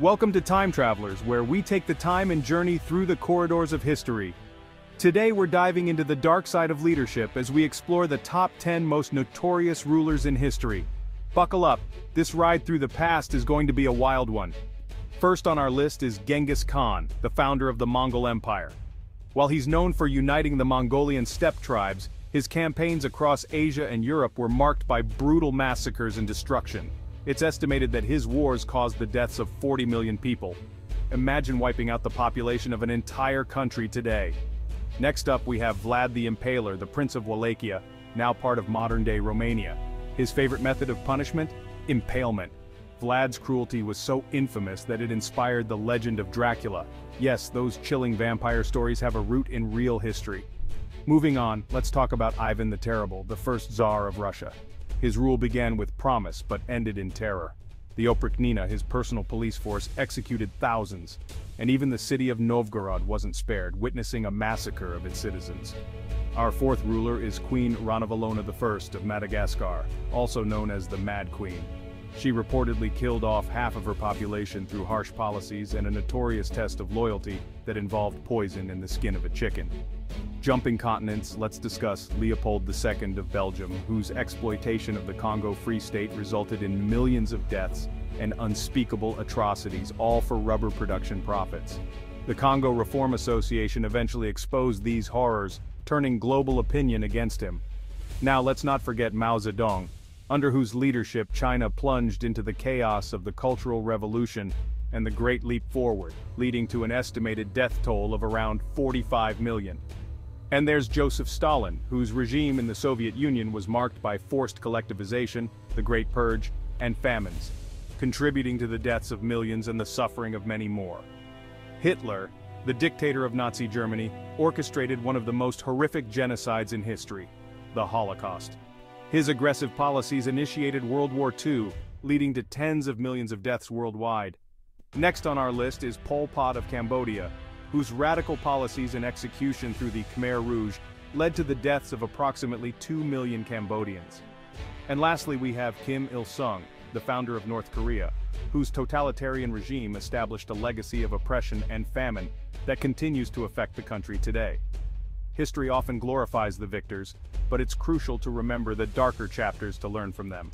Welcome to Time Travelers, where we take the time and journey through the corridors of history. Today we're diving into the dark side of leadership as we explore the top 10 most notorious rulers in history. Buckle up, this ride through the past is going to be a wild one. First on our list is Genghis Khan, the founder of the Mongol Empire. While he's known for uniting the Mongolian steppe tribes, his campaigns across Asia and Europe were marked by brutal massacres and destruction. It's estimated that his wars caused the deaths of 40 million people. Imagine wiping out the population of an entire country today. Next up we have Vlad the Impaler, the Prince of Wallachia, now part of modern-day Romania. His favorite method of punishment? Impalement. Vlad's cruelty was so infamous that it inspired the legend of Dracula. Yes, those chilling vampire stories have a root in real history. Moving on, let's talk about Ivan the Terrible, the first Tsar of Russia. His rule began with promise but ended in terror. The Oprichnina, his personal police force, executed thousands, and even the city of Novgorod wasn't spared, witnessing a massacre of its citizens. Our fourth ruler is Queen Ranavalona I of Madagascar, also known as the Mad Queen. She reportedly killed off half of her population through harsh policies and a notorious test of loyalty that involved poison in the skin of a chicken. Jumping continents, let's discuss Leopold II of Belgium, whose exploitation of the Congo Free State resulted in millions of deaths and unspeakable atrocities, all for rubber production profits. The Congo Reform Association eventually exposed these horrors, turning global opinion against him. Now let's not forget Mao Zedong, under whose leadership China plunged into the chaos of the Cultural Revolution and the Great Leap Forward, leading to an estimated death toll of around 45 million. And there's Joseph Stalin, whose regime in the Soviet Union was marked by forced collectivization, the Great Purge, and famines, contributing to the deaths of millions and the suffering of many more. Hitler, the dictator of Nazi Germany, orchestrated one of the most horrific genocides in history, the Holocaust. His aggressive policies initiated World War II, leading to tens of millions of deaths worldwide. Next on our list is Pol Pot of Cambodia, whose radical policies and execution through the Khmer Rouge led to the deaths of approximately 2 million Cambodians. And lastly we have Kim Il-sung, the founder of North Korea, whose totalitarian regime established a legacy of oppression and famine that continues to affect the country today. History often glorifies the victors, but it's crucial to remember the darker chapters to learn from them.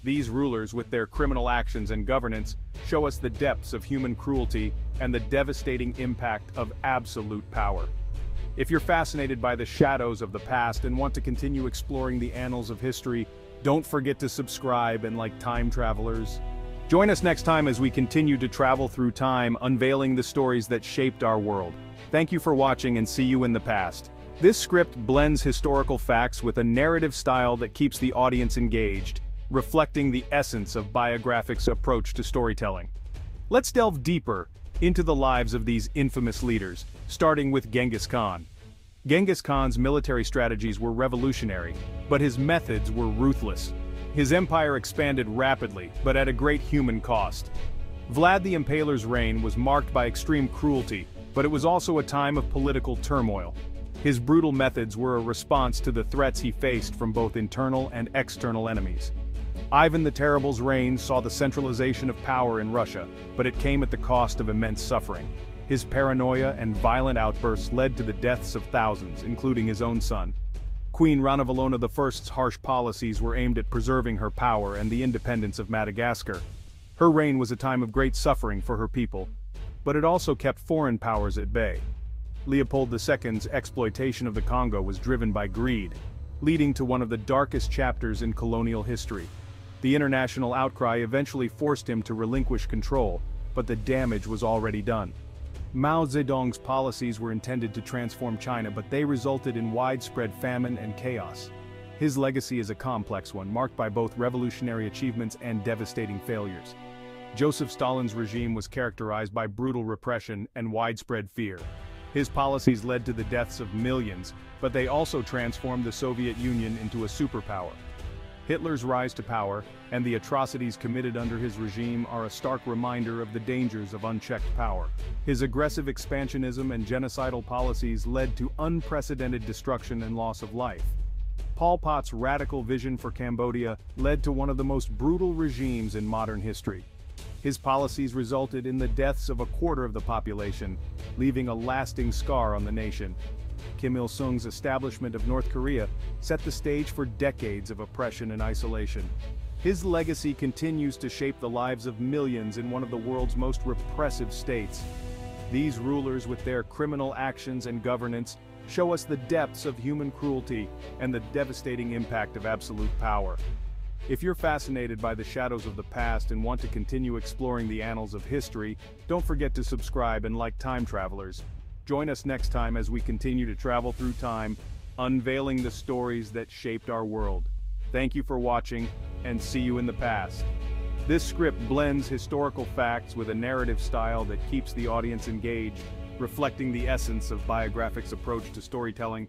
These rulers, with their criminal actions and governance, show us the depths of human cruelty and the devastating impact of absolute power. If you're fascinated by the shadows of the past and want to continue exploring the annals of history, don't forget to subscribe and like Time Travelers. Join us next time as we continue to travel through time, unveiling the stories that shaped our world. Thank you for watching and see you in the past. This script blends historical facts with a narrative style that keeps the audience engaged, reflecting the essence of Biographic's approach to storytelling. Let's delve deeper into the lives of these infamous leaders, starting with Genghis Khan. Genghis Khan's military strategies were revolutionary, but his methods were ruthless. His empire expanded rapidly, but at a great human cost. Vlad the Impaler's reign was marked by extreme cruelty, but it was also a time of political turmoil. His brutal methods were a response to the threats he faced from both internal and external enemies. Ivan the Terrible's reign saw the centralization of power in Russia, but it came at the cost of immense suffering. His paranoia and violent outbursts led to the deaths of thousands, including his own son. Queen Ranavalona I's harsh policies were aimed at preserving her power and the independence of Madagascar. Her reign was a time of great suffering for her people, but it also kept foreign powers at bay. Leopold II's exploitation of the Congo was driven by greed, leading to one of the darkest chapters in colonial history. The international outcry eventually forced him to relinquish control, but the damage was already done. Mao Zedong's policies were intended to transform China, but they resulted in widespread famine and chaos. His legacy is a complex one, marked by both revolutionary achievements and devastating failures. Joseph Stalin's regime was characterized by brutal repression and widespread fear. His policies led to the deaths of millions, but they also transformed the Soviet Union into a superpower. Hitler's rise to power, and the atrocities committed under his regime are a stark reminder of the dangers of unchecked power. His aggressive expansionism and genocidal policies led to unprecedented destruction and loss of life. Pol Pot's radical vision for Cambodia led to one of the most brutal regimes in modern history. His policies resulted in the deaths of a quarter of the population, leaving a lasting scar on the nation. Kim Il-sung's establishment of North Korea set the stage for decades of oppression and isolation. His legacy continues to shape the lives of millions in one of the world's most repressive states. These rulers, with their criminal actions and governance, show us the depths of human cruelty and the devastating impact of absolute power. If you're fascinated by the shadows of the past and want to continue exploring the annals of history, don't forget to subscribe and like Time Travelers. Join us next time as we continue to travel through time, unveiling the stories that shaped our world. Thank you for watching, and see you in the past. This script blends historical facts with a narrative style that keeps the audience engaged, reflecting the essence of Biographic's approach to storytelling.